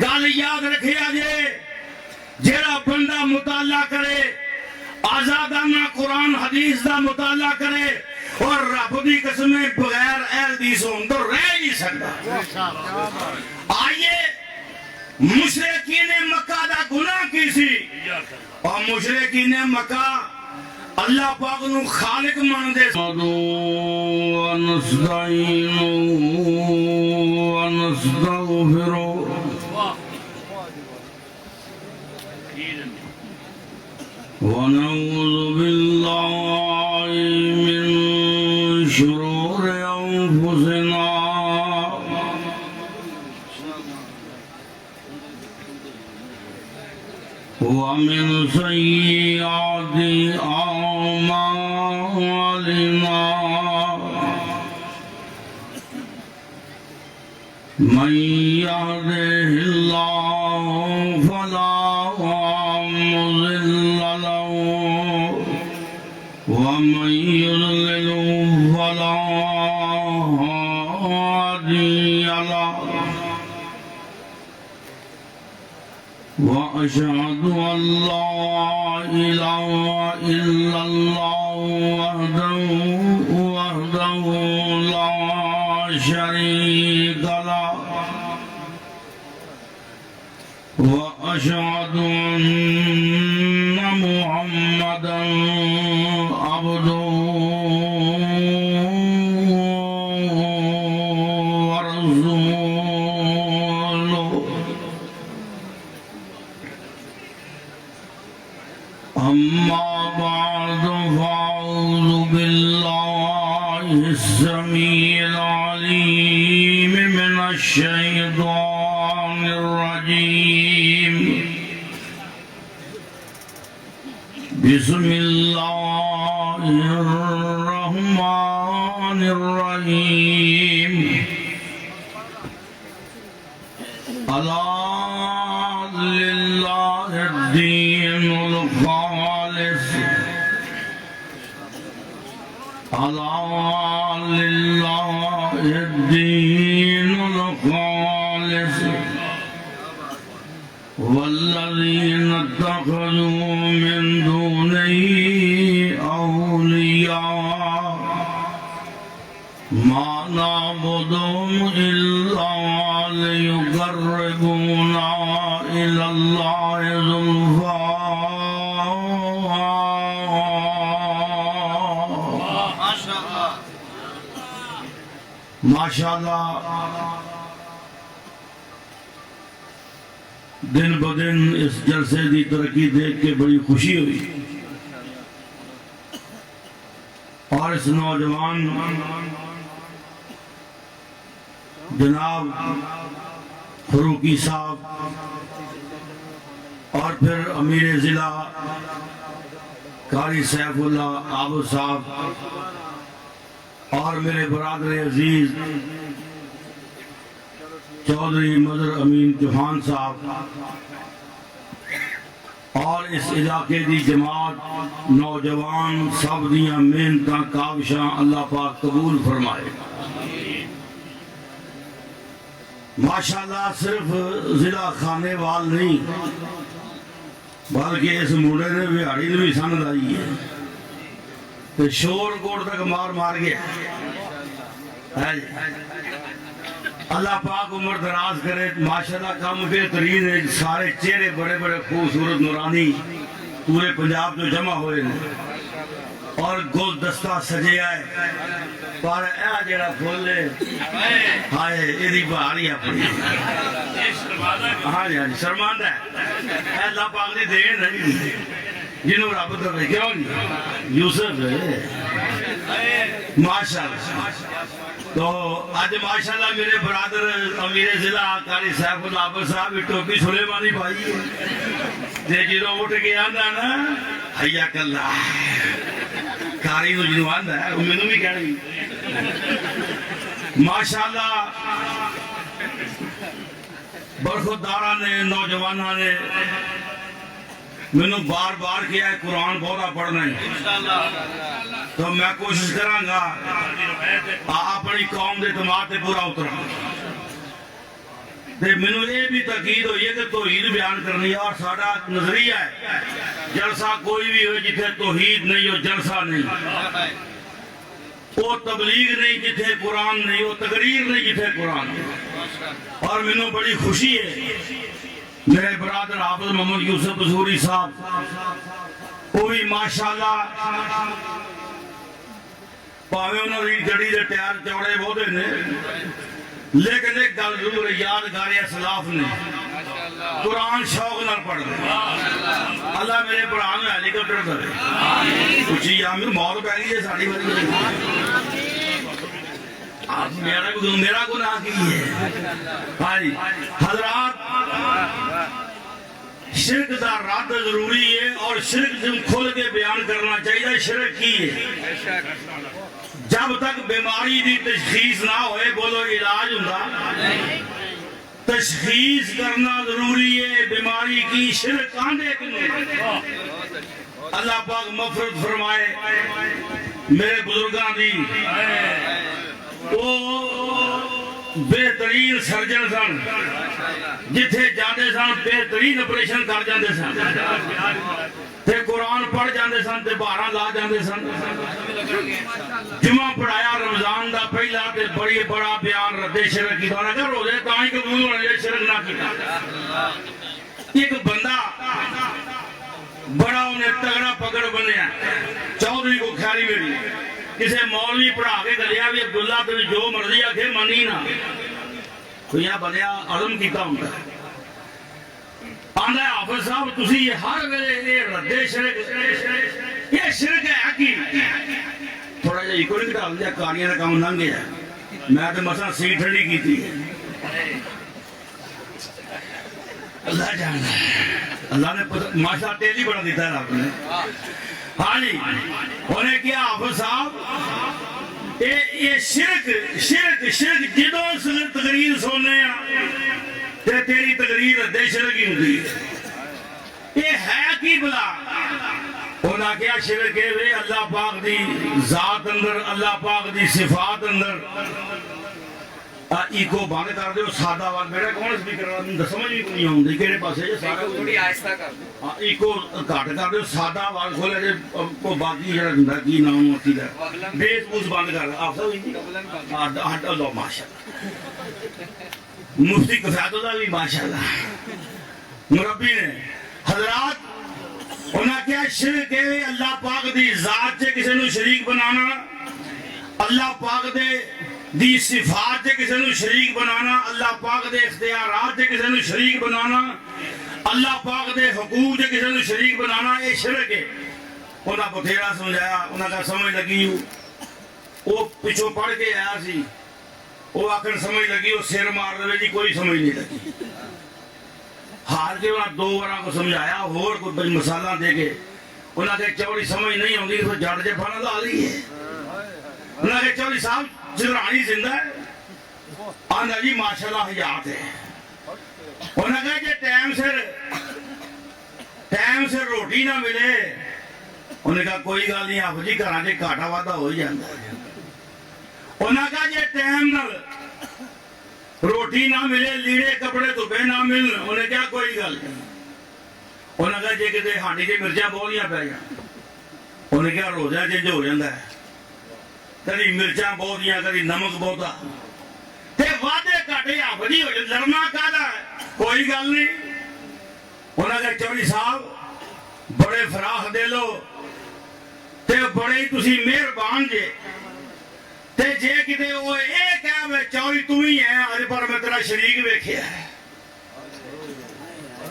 گل یاد رکھے آجے جیڑا بندہ مطالعہ کرے آزادانہ قرآن حدیث دا مطالعہ کرے اور رب دی قسمیں بغیر اہل دی سون تو رہ نہیں سکتا. آئیے مشرکین مکہ دا گناہ کی سی اور مشرکین مکہ اللہ پاک نو خالق مان دے. ونستعین ونستغفر ونعوذ باللہ من شرور انفسنا ومن سیئات اعمالنا من يهده الله فلا مضل له ومن يضلل فلا هادي له وأشهد أن لا إله إلا الله وحده لا شريك له وأشهد أن محمدا عبده أما بعد فأعوذ بالله السميع العليم من الشيطان الرجيم. بسم الله الرحمن الرحيم. ألا لله الدين الخالص ألا لله الدين الخالص والذين اتخذوا من دونه أولياء ما نعبدهم إلا ليقربونا إلى الله زلفى. ماشاءاللہ دن بدن اس جلسے دی ترقی دیکھ کے بڑی خوشی ہوئی اور اس نوجوان جناب فروقی صاحب اور پھر امیر ضلع قاری سیف اللہ عابد صاحب اور میرے برادر عزیز چودھری مظہر امین چوہان صاحب اور اس علاقے دی جماعت نوجوان سب دیاں محنتاں کاوشاں اللہ پاک قبول فرمائے. ماشاءاللہ صرف ضلع خانے وال نہیں بلکہ اس موڑے نے بہاڑی نے بھی سند آئی ہے تو شور کوٹ تک مار مار گیا. اللہ پاک عمر دراز کرے. ماشاءاللہ کام بہترین ہے. سارے چہرے بڑے بڑے خوبصورت نورانی پورے پنجاب جو جمع ہوئے اور گل دستہ سجے آئے پر اے جڑا پھول ہائے ایدی بہاری اپنی ہاں جی شرماندہ ہے. اللہ پاک دی دین ہے جنہوں رب تو کیوں نہیں یوسف ہے ماشاءاللہ. تو آج ماشاءاللہ میرے برادر امیر ضلع قاری سیف اللہ عابد صاحب ٹوپی سلیمانی بھائی ہے جنہوں اٹھ کے آندہ نا حیاک اللہ قاری نو جنہوں آندہ ہے میں نے بھی کہہ رہی ماشاءاللہ. برخودارہ نے نوجوانہ نے میں نے بار بار کیا ہے قرآن بہت پڑھنا ہے تو میں کوشش کروں گا اپنی قوم دے اعتماد تے پورا اترا. تے مینوں یہ بھی تاکید ہوئی ہے کہ توحید بیان کرنی ہے، اور ساڈا نظریہ ہے جلسہ کوئی بھی ہو جتھے توحید نہیں ہو جلسہ نہیں، وہ تبلیغ نہیں جتھے قرآن نہیں، وہ تقریر نہیں جتھے قرآن نہیں۔ اور مینوں بڑی خوشی ہے میرے برادر حافظ محمد یوسف بصوری صاحب، وہ بھی ماشاءاللہ پاویں انہوں نے گڑی دے ٹائر چوڑے بہتے نے، لیکن ایک گل ضرور یادگار اسلاف نے قرآن شوق نال پڑھ دے۔ اللہ میرے قرآن میں ہیلی کاپٹر کرے کچھ آمیر موت پہ گئی ہے ساڑی بڑی میرا گناہ کی ہے۔ حضرات شرک دا رد ضروری ہے، اور شرک کھل کے بیان کرنا چاہیے شرک کی ہے۔ جب تک بیماری دی تشخیص نہ ہوئے بولو علاج ہوں، تشخیص کرنا ضروری ہے بیماری کی۔ شرک آندے کنوں اللہ پاک مغفرت فرمائے میرے بزرگاں دی، وہ بہترین سرجن سن، جتھے جاندے سن بہترین آپریشن کر جاندے سن، تے قرآن پڑھ جاندے سن تے 12 لا جاندے سن۔ جمعہ پڑھایا رمضان دا پہلا تے بڑی بڑا بیان رد شرک کی دانا کر روزے تائیں قبول ہونے شرک نہ کیتا۔ ایک بندہ بڑا انہیں تگڑا پکڑ بنیا، چودھری کو خیالی میری کسے مولوی پڑھا کے گلیا بھی عبداللہ تو جو مرضی آکھے منی نہ، کوئی یہاں بنیا عظم کیتا ہوں گا آندہ ہے حافظ صاحب تسی یہ ہر ویلے یہ رد شرک، یہ شرک ہے کی تھوڑا جا ایک نہیں کٹا لیا کاریاں کا کام ننگ ہے، میں تو مثلا سیٹ ٹھڑی کی تھی۔ اللہ جانا ہے، اللہ نے ماشاء تیلی بڑا دیتا ہے آپ نے۔ ہاں جی انہیں کیا حافظ صاحب یہ شرک شرک شرک جدوں تقریر سننے تے تیری تقریر رد شرک ہی ہوتی ہے، یہ ہے کی بلا؟ انہاں کیا شرک ہے وے اللہ پاک دی ذات اندر، اللہ پاک دی صفات اندر ایکو بند کر دے سادہ آواز میرا کون سپیکر رہا سمجھ بھی نہیں آؤں دی کہڑے پاسے جو سارا تھوڑی آہستہ کر دے ایکو گھٹ کر دے سادہ آواز کھولے جے کو باقی جڑا دندا کی نام ہوتی ہے بیس بوس بند کر آپ سب ہوئی ہٹ اللہ ماشاءاللہ مفتی کفایت اللہ بھی ماشاءاللہ مربی نے۔ حضرات انہاں کیا شرک ہے اللہ پاک دی ذات سے کسی نو شریک بنانا، اللہ پاک دے دی صفات دے کسی نو شریک بنانا، اللہ پاک دے اختیارات دے کسی نو شریک بنانا، اللہ پاک دے حقوق دے کسی نو شریک بنانا، یہ شرک ہے۔ انہاں بتھیرا سمجھایا، انہاں کا سمجھ لگی وہ پچھو پڑھ کے آیا سی، وہ آخر سمجھ لگی وہ سر مار دے جی کوئی سمجھ نہیں لگی۔ ہار کے انہاں 2 بار کو سمجھایا اور کوئی مسالہ دے کے انہاں کے چوڑی سمجھ نہیں ہوندی تو جڑ جے پھانا لا لی ہے۔ انہاں کے چوڑی صاحب جدرانی زندہ ہے آندھا جی ماشاءاللہ حیات ہے۔ انہاں کہا کہ ٹائم سے روٹی نہ ملے، انہوں نے کہا کوئی گل نہیں آپ جی گھراں کے کاٹا وعدہ ہو ہی جاتا ہے۔ انہاں کہا جے ٹائم نہ روٹی نہ ملے لیڑے کپڑے دھوپے نہ ملن، انہوں نے کہا کوئی گل نہیں۔ انہوں نے کہا جے کتے ہانڈی کے مرچاں بہلیاں پہ جائیں، انہوں نے کہا روزہ چینج ہو جاتا ہے، کدی مرچاں بہتیاں کدی نمک بہتا تے وعدے کاٹے آپ جی ہو جائے لڑنا کہدا ہے کوئی گل نہیں۔ انہوں نے کہا چوڑی صاحب بڑے فراخ دے لو تے بڑے تسی مہربان جے تے جے کتے وہ ایک ہے میں چوری تو ہی ہے آج پر میں تیرا شریک ویکھیا ہے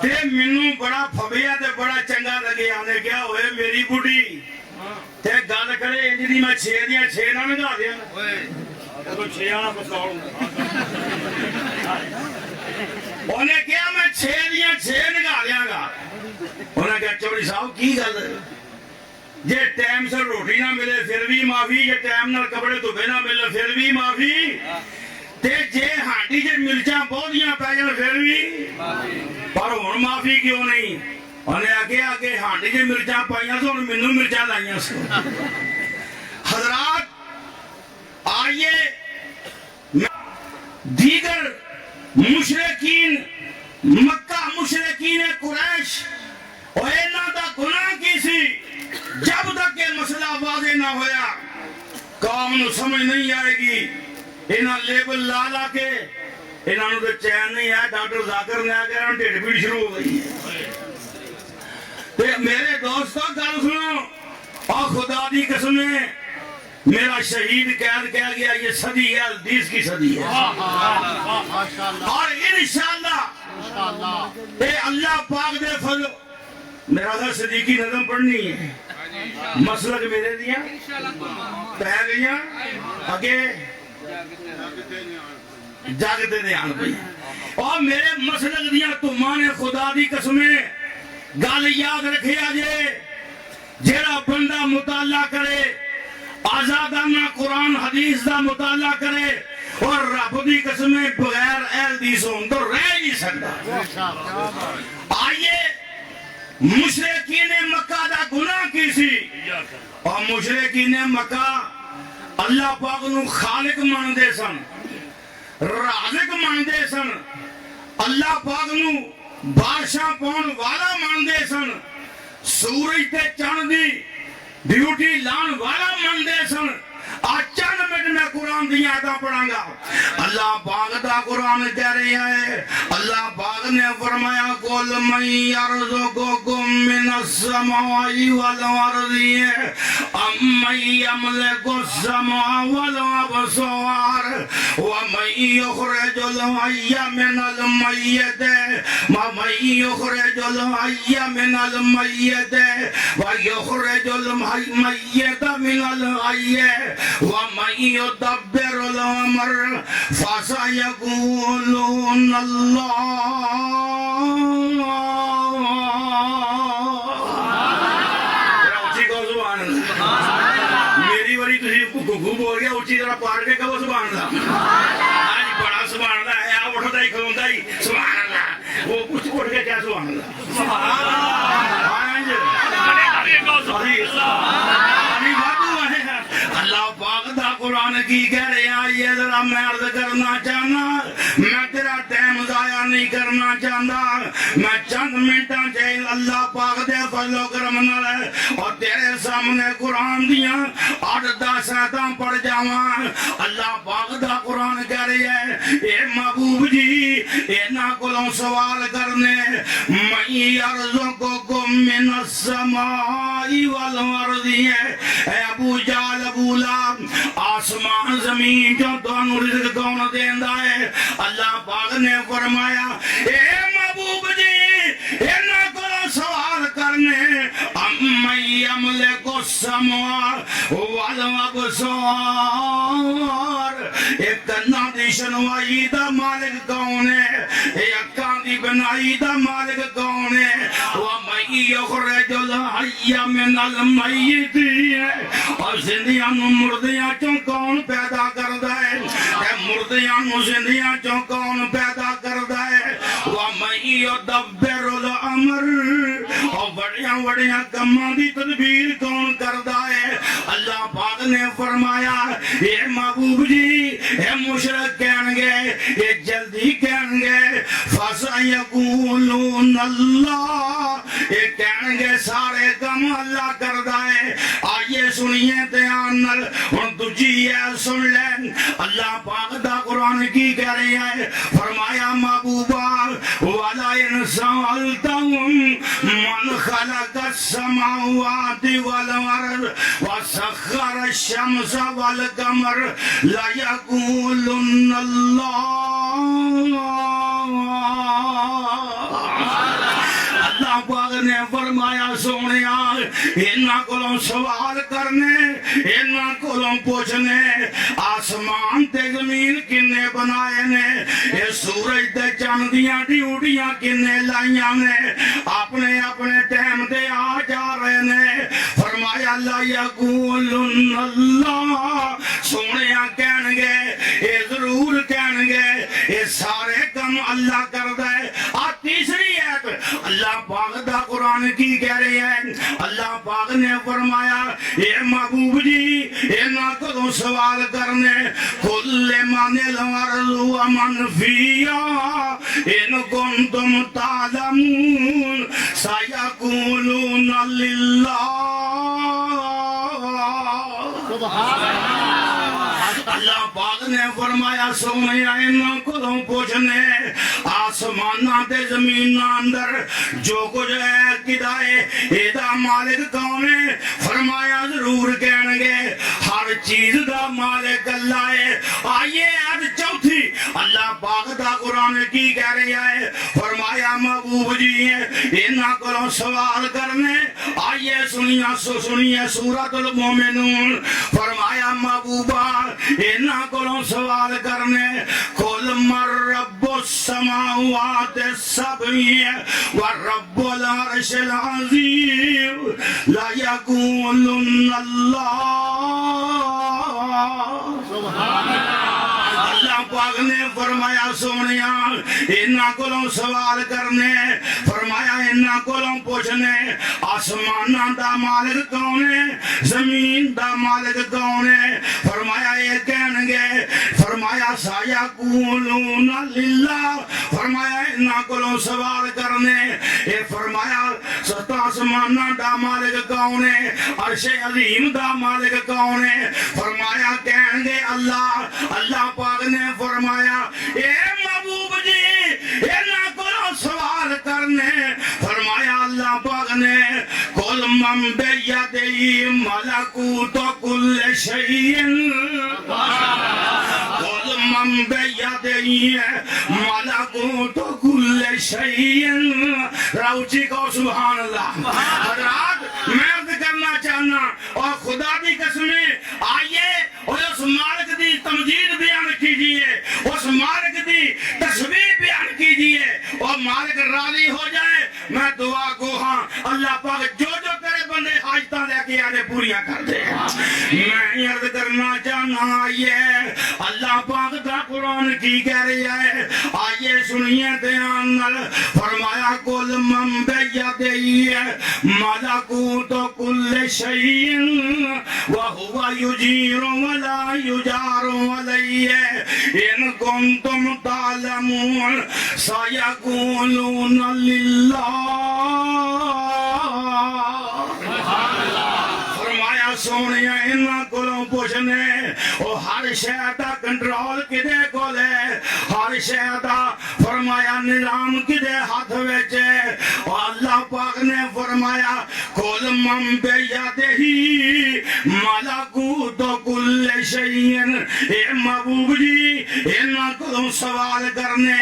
تے منوں بڑا پھبیا تے بڑا چنگا لگے آنے کیا ہوئے میری بڑی تے گل کرے انجی میں 6 دیاں 6 نہ نگا دیا تو 6 آنا پسکاؤں انہیں کیا میں 6 دیاں 6 نگا دیا گا۔ انہیں کہا چوڑی صاحب کی گل ہے جے ٹائم سے روٹی نہ ملے پھر بھی معافی، جے ٹائم نہ کپڑے دھوپے نہ ملے پھر بھی معافی، تے جے ہانڈی جے مرچاں بہتیاں پہ جان پھر بھی پر ہن معافی کیوں نہیں؟ انہیں آگے ہانڈی جے مرچاں پائیاں تو انہیں منوں مرچاں لائیاں سو۔ حضرات آئیے دیگر مشرکین مکہ مشرکین قریش اور انہاں دا گناہ کی سی جب تک یہ مسئلہ واضح نہ ہویا قوم نو سمجھ نہیں آئے گی انہاں لیبل لا لا کے انہاں نو تے چین نہیں آیا ڈاکٹر ذاکر نے آگے انہاں ٹھیڑ پیڑ شروع ہو گئی ہے میرے دوستوں گل سنو اور خدا دی قسمیں میرا شہید قید کیا گیا یہ صدی ہے حدیث کی صدی ہے اور انشاءاللہ اے اللہ پاک دے فضل میرا تھا صدیقی نظم پڑھنی ہے مسلک میرے دیا پہ گئیاں اگے جاگتے دیان پہ اور میرے مسلک دیا تمہانے خدا دی قسمیں گل یاد رکھے آجے جیڑا بندہ مطالعہ کرے آزادانہ قرآن حدیث دا مطالعہ کرے اور رب دی قسمیں بغیر اہل دیسوں تو رہ نہیں سکتا آئیے مشرکین مکہ دا گناہ کی سی اور مشرکین مکہ اللہ پاک نو خالق ماندے سن رازق ماندے سن اللہ پاک نو بادشاہ پاؤن والا ماندے سن سورج تے چاند دی ڈیوٹی لان والا ماندے سن چند منٹ میں قرآن دیا آیتاں پڑھاں گا اللہ پاک دا قرآن کہہ رہے ہیں اللہ پاک نے فرمایا قل من یرزقکم من السماء والارض امن یملک السماء والابصار ومن یخرج الحی من المیت ومن یخرج الحی من المیت ویخرج المیت من الحی وَمَن يُدَبِّرُ الْأَمْرَ فَسَيَقُولُونَ میری بڑی تھی گھو بول گیا اچھی طرح پاڑ کے کہو سبحان اللہ آج بڑا سبحان اللہ ہے آپ اٹھتا ہی کھلونتا ہی سبحان اللہ وہ کچھ اٹھ کے کیا سبحان اللہ اللہ پاک دا قرآن کی کہہ رہے ہیں یہ ذرا میں عرض کرنا چاہنا میں تیرا ٹائم ضائع نہیں کرنا چاہتا میں چند منٹاں چاہیے اللہ پاک دے فضل و کرم نال اور تیرے سامنے قرآن دیاں 8-10 آیتاں پڑھ جاواں اللہ پاک دا قرآن کہہ رہے ہیں اے محبوب جی انہاں کولوں سوال کرنے من یرزقکم من السماء والارض اے ابو جال ابو لہب آسمان زمین جو دونوں رزق کون دیندا ہے اللہ پاک نے فرمایا اے محبوب جی انہاں کو سوال کرنے امن یملک السماء والابصار ایک کنا دی شنوائی دا مالک کون ہے ایک کان دی بنائی دا مالک کون ہے وَمَن يُخْرِجُ الْحَيَّ مِنَ الْمَيِّتِ اور زندیاں نو مردیاں چوں کون پیدا کردا ہے اے مردیاں نو زندیاں چوں کون پیدا کردا ہے وَمَن يُدَبِّرُ الْأَمْرَ اور بڑیاں بڑیاں کماں دی تدبیر کون کردا ہے اللہ پاک نے فرمایا اے محبوب جی اے مشرک کہن گے اے جلدی کہن گے فَسَيَقُولُونَ اللَّهُ اے کہن گے سارے کم اللہ کردا ہے آئیے سنیے دھیان نال ہن دوجی ہے سن لیں اللہ پاک دا قرآن کی کہہ رہے ہیں فرمایا محبوبا وَلَئِن سَأَلْتَهُم مَّنْ خَلَقَ السَّمَاوَاتِ وَالْأَرْضَ وَسَخَّرَ الشَّمْسَ وَالْقَمَرَ لَيَقُولُنَّ اللَّهُ اللہ پاک نے فرمایا سونیا انہاں کولوں سوال کرنے انہاں کولوں پوچھنے آسمان تے زمین کنے بنائے نے یہ سورج تے چاند دیاں ڈیوٹیاں کنے لائیاں نے اپنے اپنے ٹائم تے آ جا رہے نے فرمایا اللہ یقولن اللہ سونیا کہن گے اے ضرور کہن گے اے سارے کم اللہ کردہ ہے تیسری ایت اللہ پاک دا قرآن قرآن کی کہہ رہے ہیں اللہ پاک نے فرمایا اے محبوب جی اینا کو سوال کرنے کل من الارض ومن فیہا ان کنتم تعلمون سیقولون للہ اللہ پاک نے فرمایا سونے اینا کو پوچھنے آسمانہ تے زمین اندر جو کچھ ہے کدائے ایدہ مالک کون ہے فرمایا ضرور کہنے گے ہر چیز دا مالک اللہ ہے آئیے آج چوتھی اللہ پاک دا قرآن کی کہہ رہا ہے فرمایا محبوب جی اینا کو سوال کرنے آئیے سنیے سورۃ المومنون فرمایا محبوبہ اینا کو سوال کرنے قل من رب السماوات السبع ورب العرش العظیم لا یقولن اللہ سبحان اللہ پاک نے فرمایا سونیا اینا کو سوال کرنے فرمایا اینا کو پوچھنے آسمانہ دا مالک کون ہے زمین دا مالک کون ہے فرمایا یہ کہنے گے فرمایا سیقولون للہ فرمایا اینا کو سوال کرنے اے فرمایا ست آسمانہ دا مالک کون ہے عرش عظیم دا مالک کون ہے فرمایا کہنے گے اللہ پاک نے فرمایا اے محبوب جی اینا کو سوال کرنے فرمایا اللہ پاک نے قل من بیدی ملکوت کل شیء قل من بیدی ملکوت کل شیء راوچی کو سبحان اللہ حضرات میں عرض کرنا چاہنا اور خدا دی قسمیں آئیے اور اس مالک دی تمجید بیان کیجئے اس مالک دی تسبیح بیان کیجئے اور مالک راضی ہو جائے میں دعا کو ہاں اللہ پاک جو تیرے بندے حاجتاں لے کے آنے پوریاں کر دے میں عرض کرنا چاہنا آئیے اللہ پاک دا قرآن کی کہہ رہا ہے آئیے سنیے دھیان نال فرمایا کل من بیدی ملکوت کل شیء وہو یجیر ولا یجار علیہ ان کنتم تعلمون سیقولون للہ فرمایا سونے انہاں کولوں پوچھنے او ہر شے دا کنٹرول کدے کول ہے ہر شے دا فرمایا نظام کدے ہاتھ وچ ہے او اللہ پاک نے فرمایا کل من بیدی ملکوت کل شیء اے محبوب جی انہاں کولوں سوال کرنے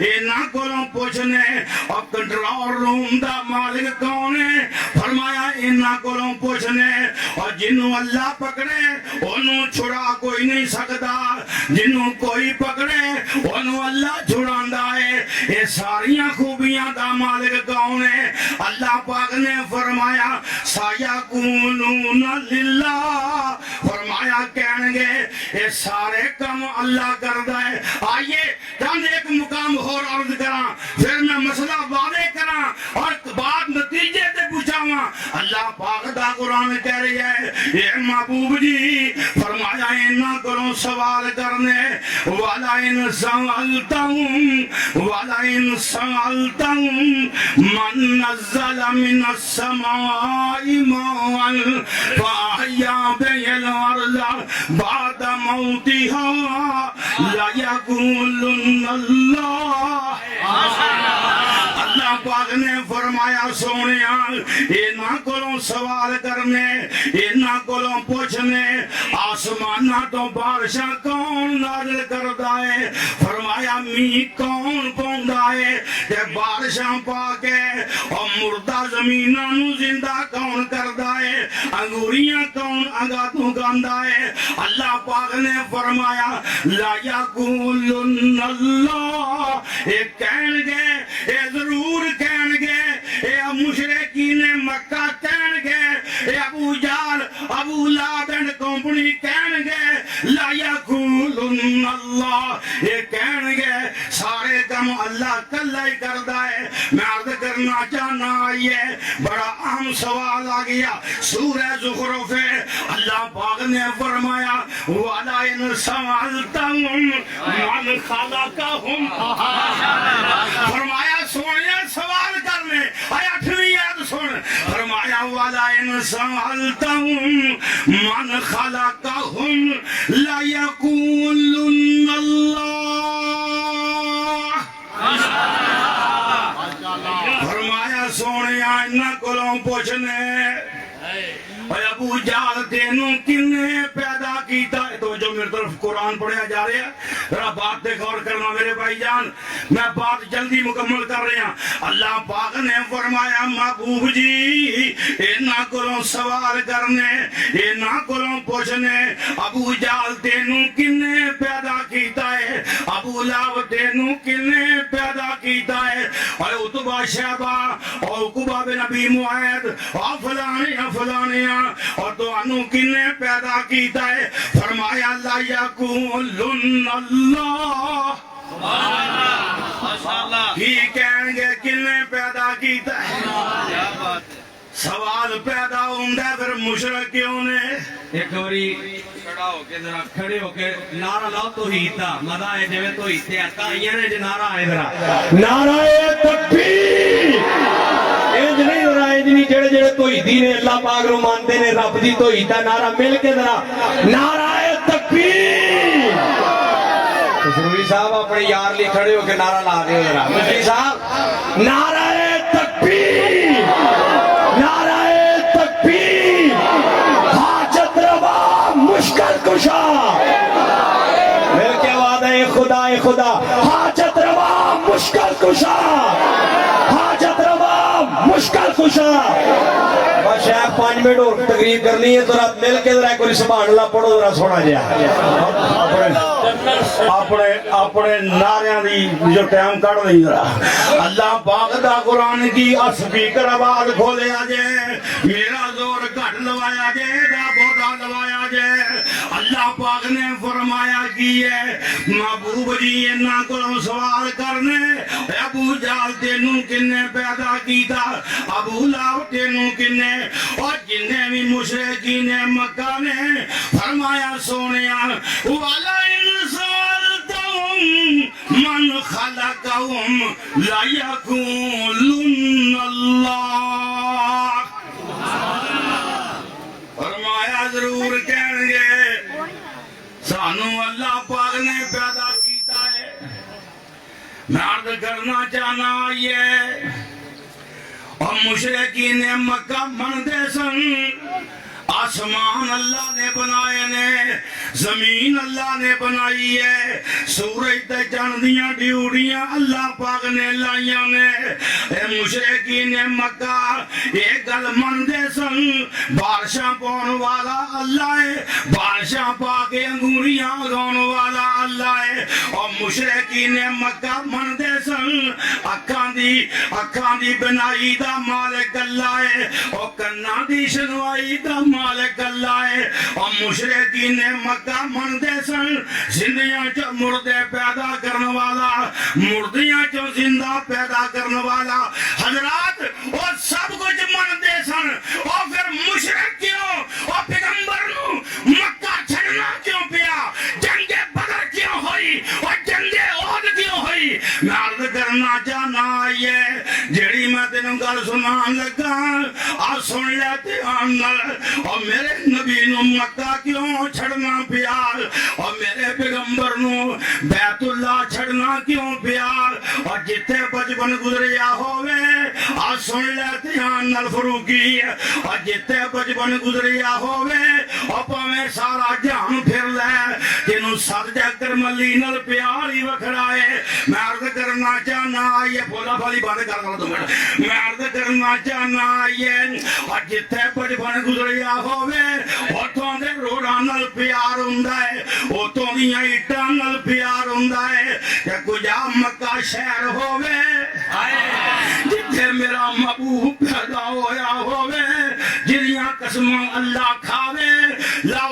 انہاں کولوں پوچھنے اور کنٹرول روم دا مالک کون ہے فرمایا انہاں کولوں پوچھنے اور جنوں اللہ پکڑے انہوں چھڑا کوئی نہیں سکتا جنوں کوئی پکڑے انہوں اللہ چھڑاندا ہے یہ ساریاں خوبیاں دا مالک کون ہے اللہ پاک نے فرمایا سیقولون للہ فرمایا کہنے گے یہ سارے کام اللہ کردا ہے آئیے چند ایک مقام اور عرض کراں پھر میں مسئلہ واضح کراں اور بعد نتیجے تے پوچھاواں اللہ پاک دا قرآن کہہ رہا ہے اے محبوب جی فرمایا انہاں کولوں سوال کرنے وَلَئِن سَأَلْتَهُم مَّن نَّزَّلَ مِنَ السَّمَاءِ مَاءً فَأَحْيَا بِهِ الْأَرْضَ بَعْدَ مَوْتِهَا لَيَقُولُنَّ اللَّهُ اللہ پاک نے فرمایا سونیا انہاں کولوں سوال کرنے انہاں کولوں پوچھنے آسمانہ تو بارشاں کون نازل کردا ہے فرمایا می کون پوندا ہے تے بارشاں پا کے اور مردہ زمیناں نو زندہ کون کردا ہے انگوریاں کون اگا تو گاندا ہے اللہ پاک نے فرمایا لا یقولن اللہ اے کہن گے اے ضرور کہن گے اے مشرکین مکہ کہن گے اے ابو جہل ابو لہب اینڈ کمپنی کہن گے لا یقولن اللہ یہ کہن گے سارے کام اللہ کلا ہی کردا ہے میں عرض کرنا کرنا چاہنا یہ بڑا اہم سوال آ گیا سورہ زخرف ہے اللہ پاک نے فرمایا وَلَئِنْ سَأَلْتَهُمْ مَنْ خَلَقَهُمْ فرمایا سونے سوال کرنے آیا 8ویں آیت سن فرمایا وَلَئِنْ سَأَلْتَهُمْ مَنْ خَلَقَهُمْ لَيَقُولُنَّ اللَّهُ فرمایا سونے آئینہ کلوں پوچھنے اے ابو جہل تینوں کنے پیدا کیتا ہے تو جو میرے طرف قرآن پڑھیا جا رہے ہیں ذرا بات پہ غور کرنا میرے بھائی جان میں بات جلدی مکمل کر رہے ہیں اللہ پاک نے فرمایا محبوب جی اینا کلوں سوال کرنے اینا کلوں پوچھنے ابو جہل تینوں کنے پیدا کیتا ہے ابو لہب تینوں کنے پیدا کیتا ہے اور عتبہ شیبہ اور عقبہ بن ابی معیط اور فلانیاں اور تو انو کنے پیدا کیتا ہے فرمایا لا یقولن اللہ ہی کہیں گے کنے پیدا کیتا ہے سوال پیدا ہوندہ پھر مشرک کیوں نے ایک باری کھڑے ہو کے نعرہ لاؤ توحید دا مزہ ہے جو توحید تے آتا یہ جو نعرہ ہے ذرا نعرہ تکبیر انج نہیں ذرا انج نہیں جڑے جڑے توحیدی نے اللہ پاک نو مانتے نے رب دی توحید دا نعرہ مل کے ذرا نعرہ تکبیر مفتی صاحب اپنے یار لی کھڑے ہو کے نعرہ لا دے ذرا مفتی صاحب نعرہ تکبیر نعرہ تکبیر حاجت روا مشکل کشا مل کے وعدہ خدا حاجت روا مشکل کشا حاجت روا مشکل کشا بس شاید 5 منٹ اور تقریر کرنی ہے ذرا مل کے ذرا کوئی سبحان اللہ پڑھو ذرا سونا جائے اپنے نعریاں دی جو ٹائم کڑ نہیں ذرا اللہ پاک دا قرآن کی اسپیکر آواز کھولے آجے میرا زور گھٹ لوایا جے دا بہتا لوایا جے اللہ پاک نے فرمایا کی ہے محبوب جی انہاں کو سوال کرنے ابو جہل تینوں کنے پیدا کیتا ابو لہب تینوں کنے اور جنہیں بھی مشرکین مکہ نے فرمایا سونیا وَلَئِنْ سَأَلْتَهُمْ مَنْ خَلَقَهُمْ لَيَقُولُنَّ اللَّهُ فرمایا ضرور کہیں گے سانو اللہ پاک نے پیدا کیتا ہے میں عرض کرنا چاہنا یہ اور مشرکین مکہ مندے سن آسمان اللہ نے بنائے نے زمین اللہ نے بنائی ہے سورج تے چاندیاں ڈیوڑیاں اللہ پاک نے لائیاں نے اے مشرکین مکہ ایک گل مندے سن بارشاں پاؤن والا اللہ ہے بارشاں پا کے انگوریاں اگاؤن والا اللہ ہے اور مشرکین مکہ مندے سن اکھاں دی بنائی دا مالک اللہ ہے اور کنا دی شنوائی دا مالک اللہ ہے اور مشرکین مکہ مندے سن زندیاں چو مردے پیدا کرنے والا مردیاں چو زندہ پیدا کرنے والا حضرات اور سب کچھ مندے سن اور پھر مشرک کیوں اور پیغمبر نو مکہ چھڑنا کیوں پیا جنگ بدر کیوں ہوئی اور جنگ احد کیوں ہوئی میں عرض کرنا چاہنا یہ جڑی میں تینوں گل سنان لگا آ سن لے دھیان نال اور میرے نبی نو مکہ کیوں چھڑنا پیار اور میرے پیغمبر نو بیت اللہ چھڑنا کیوں پیار اور جتے بچپن گزریا ہوئے آ سن لے دھیان نال فروغی اور جتے بچپن گزریا ہوئے اور پاویں سارا جہان پھر لے تینوں سر جا کر ملی نال پیار ہی وکھڑائے میں عرض کرنا چاہنا یہ بولا پھالی بات کر دو منٹ میں عرض کرنا چاہنا یہ اور جتے بچپن گزریا ہوئے اوتوں دے روڑاں نال پیار ہوندا ہے اوتوں دیاں اٹاں نال پیار ہوندا ہے کہ کجا مکہ شہر ہوئے جتھے میرا محبوب پیدا ہویا ہوئے جڑیاں قسماں اللہ کھاوے لا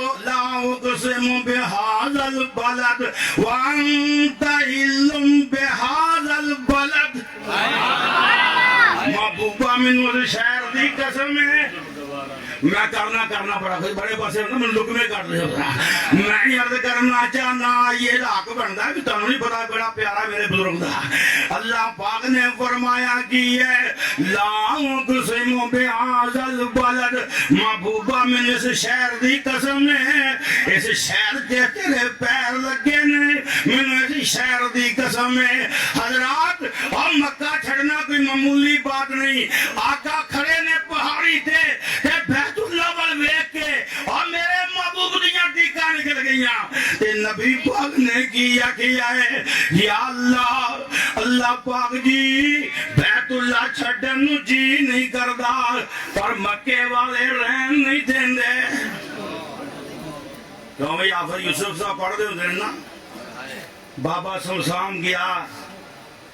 اقسم بهذا البلد وانت حل بهذا البلد مینوں اس شہر دی قسم ہے میں کرنا پڑا کوئی بڑے پاسے ہوتا میں لکمے کر رہے ہوتا میں عرض کرنا چاہنا یہ حق بنتا ہے کہ تمہیں نہیں پتا بڑا پیارا میرے بزرگ دا اللہ پاک نے فرمایا کی ہے لا اقسم بہذا البلد محبوبہ من اس شہر دی قسم ہے اس شہر کے تیرے پیر لگے نے من اس شہر دی قسم ہے حضرات اور مکہ چھڑنا کوئی معمولی بات نہیں آقا کھڑے نے پہاڑی تے بیت اللہ وال ویکھ کے اور میرے محبوب دیاں ٹیکاں نکل گئیاں تے نبی پاک نے کیا ہے یا اللہ پاک جی بیت اللہ چھڈن نو جی نہیں کردا پر مکے والے رہن نہیں دیندے کیوں بھئی آفر یوسف صاحب پڑھ دے ہوندے نا بابا سمسام گیا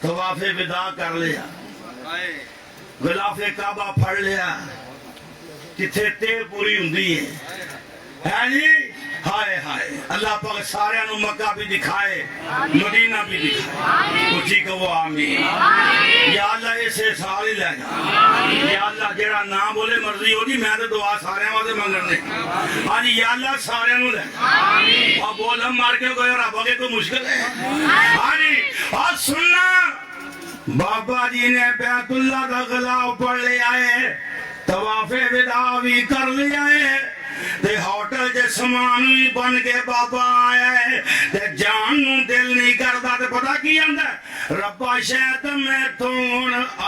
طواف وداع کر لیا غلاف کعبہ پھڑ لیا جتھے تیل پوری ہوندی ہے جی ہائے ہائے اللہ پاک سارے نو مکہ بھی دکھائے مدینہ بھی دکھائے اچھی کہو آمین یا اللہ اسے سال ہی لے جا یا اللہ جیڑا نہ بولے مرضی ہو جی میں تو دعا سارے واسطے منگنے ہاں جی یا اللہ سارے نو لے اور بول ہم مار کے کوئی رب کے کوئی مشکل ہے ہاں جی اور سننا بابا جی نے بیت اللہ کا غلاف پڑھ لیا ہے طواف وداع بھی کر لیا ہے تے ہوٹل جے سامان بھی بن کے بابا آیا ہے تے جان نو دل نہیں کردا تے پتہ کی آندا ربا شاید میں تو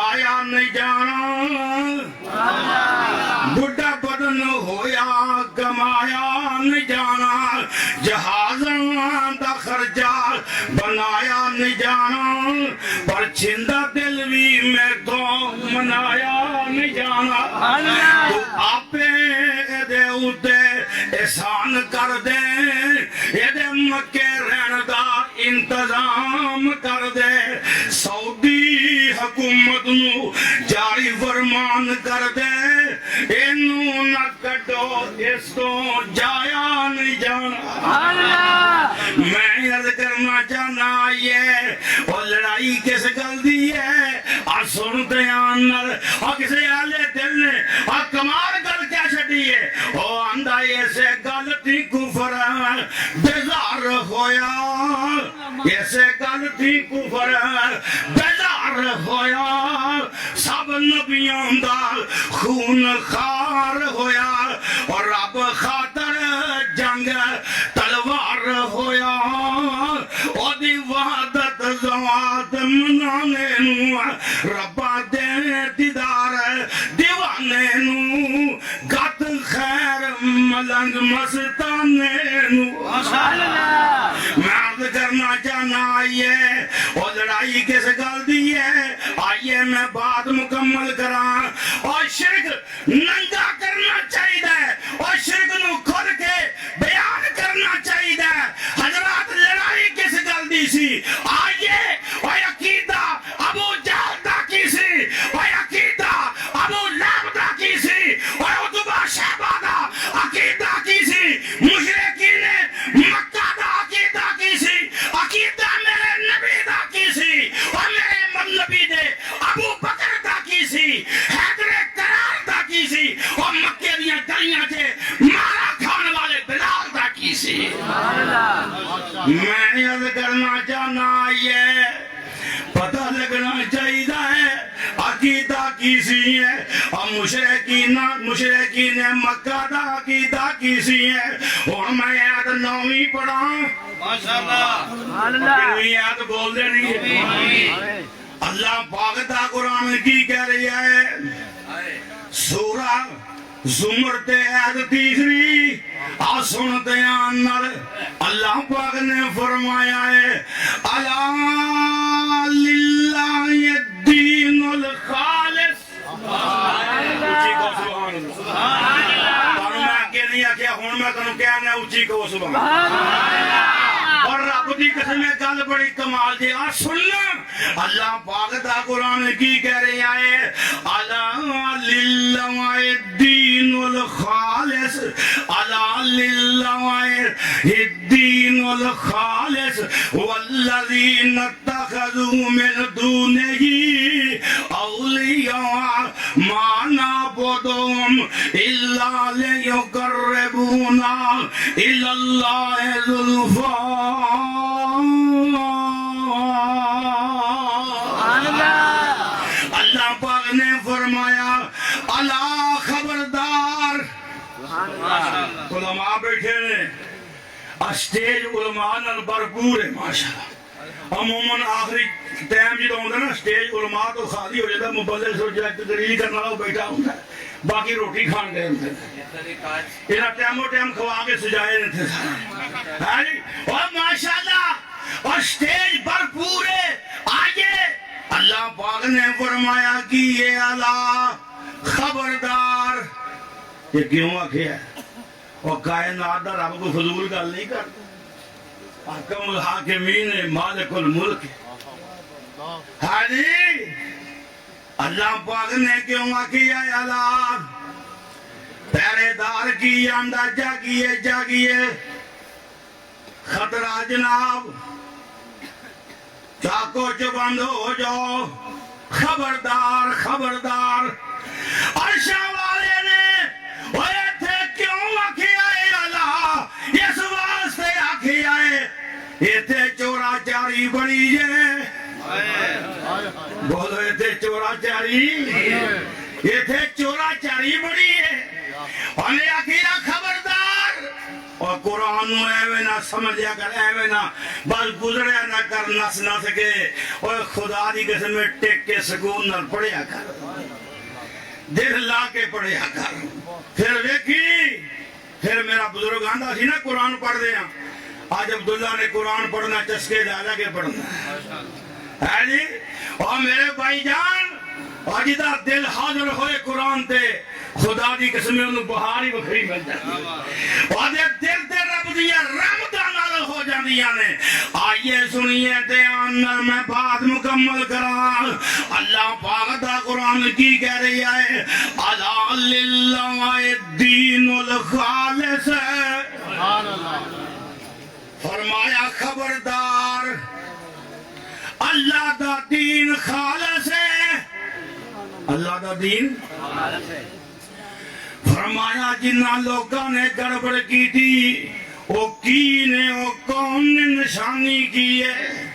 آیا نہیں جانا بڑھا بدن ہویا کمایا نہیں جانا جہازاں دا خرچہ بنایا نہیں جانا پر چھندا دل بھی میں تو منایا نہیں جانا تو آپے دے اتے احسان کر دے یہ دے مکے رہن دا انتظام کر دے سعودی حکومت نو جاری فرمان کر دے اینو نہ کٹو اس تو جایا نہیں جانا میں عرض کرنا چاہنا یہ اور لڑائی کس گل دی ہے اور سن دیان نال اور کسے آلے دل نے اور کمال گل کیا چھڑی ہے او آندہ ایسے غلطی کفر بیزار ہویا ایسے غلطی کفر بیزار ہویا سب نبیوں دا خون خار ہویا اور رب خاطر جنگ تلوار ہویا اور دی وحدت زوات منانے نو ربا دے دیدار دیوانے نو گت خیر ملنگ مستانے نو میں عرض کرنا چاہنا آئیے اور لڑائی کس گل دی ہے آئیے میں بات مکمل کران اور شرک ننگا کرنا چاہیے اور شرک نو کھل کے بیان کرنا چاہیے حضرات لڑائی کس گل دی سی آئیے اور عقیدہ ابو جہل دا کی سی اور عقیدہ ابو لہب دا کی سی اور عتبہ شیبہ دا عقیدہ کی سی مشرکین مکہ دا عقیدہ کی سی عقیدہ میرے نبی دا کی سی اور میرے نبی دے ابو بکر دا کی سی حیدر قرار دا کی سی اور مکے دیاں گلیاں سے مارا کھان والے بلال دا کی سی میں عرض کرنا چاہنا یہ پتہ لگنا چاہیے ہے عقیدہ کیسی ہے اور مشرکین مکہ دا عقیدہ کیسی ہے اور میں آیت 9ویں پڑھا ماشاءاللہ آیت بول دے نہیں ہے اللہ پاک دا قرآن کی کہہ رہی ہے سورہ زمر تے آیت 3 آسن دیان نال اللہ پاک نے فرمایا ہے الا للہ الدین الخالص اچھی کو سبحان اللہ تانوں میں کہ نہیں آکھیا ہن میں تانوں کہنا اچھی کو سبحان اللہ اور رب دی قسم گل بڑی کمال دی آ سننا اللہ پاک دا قرآن کی کہہ رہا ہے الا للہ الدین الخالص الا للہ الدین الخالص والذین اتخذوا من دونه اولیاء ما إلا ليقربونا إلى الله زلفى اللہ پاک نے فرمایا الا خبردار علماء بیٹھے نے اسٹیج علماء نال بھرپور ہے ماشاءاللہ عموماً آخری ٹائم جدو ہوتا نا اسٹیج علماء تو خالی ہو جاتا مبلغ سو جائے تقریر کرنا وہ بیٹھا ہوتا ہے باقی روٹی کھان گئے ہوتے ہیں یہ ٹائم و ٹائم کھوا کے سجائے نہیں تھے اور ماشاءاللہ اور اسٹیج بھرپور ہے آگے اللہ پاک نے فرمایا کہ یہ اللہ خبردار یہ کیوں آکھے ہے اور کائنات دا رب کو فضول گل نہیں کرتا حکم الحاکمین مالک الملک ہاں جی اللہ پاک نے کیوں آکھی ہے اللہ پہرے دار کی آندہ جاگیے خطرہ جناب چاکو چبند ہو جاؤ خبردار عرشہ والے نے اوے تھے کیوں آکھی آئے اللہ اس واسطے آکھی آئے یہ تھے چورا چاری بڑی ہے بولو یہ تھے چورا چاری بڑی ہے انہیں آکھیا خبردار اور قرآن ایوے نہ سمجھیا کر ایوے نہ بس گزریا نہ کر نس نہ سکے اور خدا دی قسم میں ٹک کے سکون نہ پڑھیا کر دل لا کے پڑھیا کر پھر ویکھی پھر میرا بزرگ آندہ سی نا قرآن پڑھ دیا آج عبداللہ نے قرآن پڑھنا چسکے ڈالا کے پڑھنا ہے جی اور میرے بھائی جان اور جدہ دل حاضر ہوئے قرآن تے خدا دی قسم میں انہوں بہاری بکری مل جاتی اور دل تے رب دیا رحمتہ نال ہو جاندیاں نے آئیے سنیے تے آنر میں بات مکمل کران اللہ پاک دا قرآن کی کہہ رہی ہے الا للہ الدین الخالص فرمایا خبردار اللہ دا دین خالص ہے اللہ دا دین فرمایا جنہ لوگاں نے گڑبڑ کی تھی وہ کی نے وہ کون نے نشانی کی ہے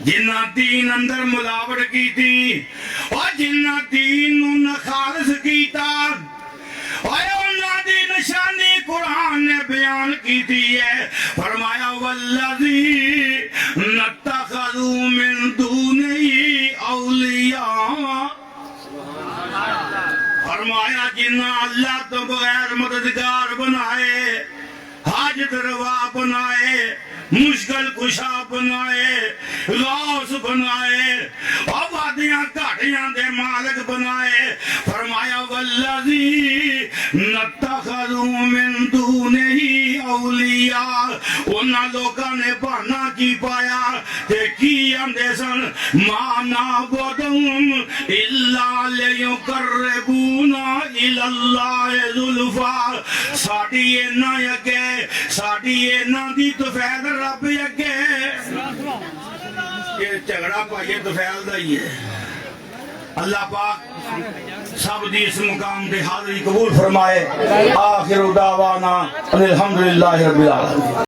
جنہ دین اندر ملاوٹ کی تھی اور جنہ دین نہ خالص کیتا اور انہاں دی نشانی قرآن نے بیان کی تھی ہے فرمایا والذی نتخذوا من دونہ اولیاء فرمایا جنہ اللہ تو بغیر مددگار بنائے حاجت روا بنائے مشکل کشا بنائے غوث بنائے اور وادیاں گھاٹیاں دے مالک بنائے فرمایا والذی نتخذوا من دونہ اولیاء انہاں لوگاں نے بہانا کی پایا تے کی اندے سن ما نعبدہم الا لیقربونا الی اللہ زلفا ساڈی اینا یکے ساڈی اینا دی تو فیض رب یکے یہ جھگڑا پائیے تو فیض دا ہی ہے اللہ پاک سب دی اس مقام دے حاضری قبول فرمائے آخر دعوانا الحمدللہ رب العالمین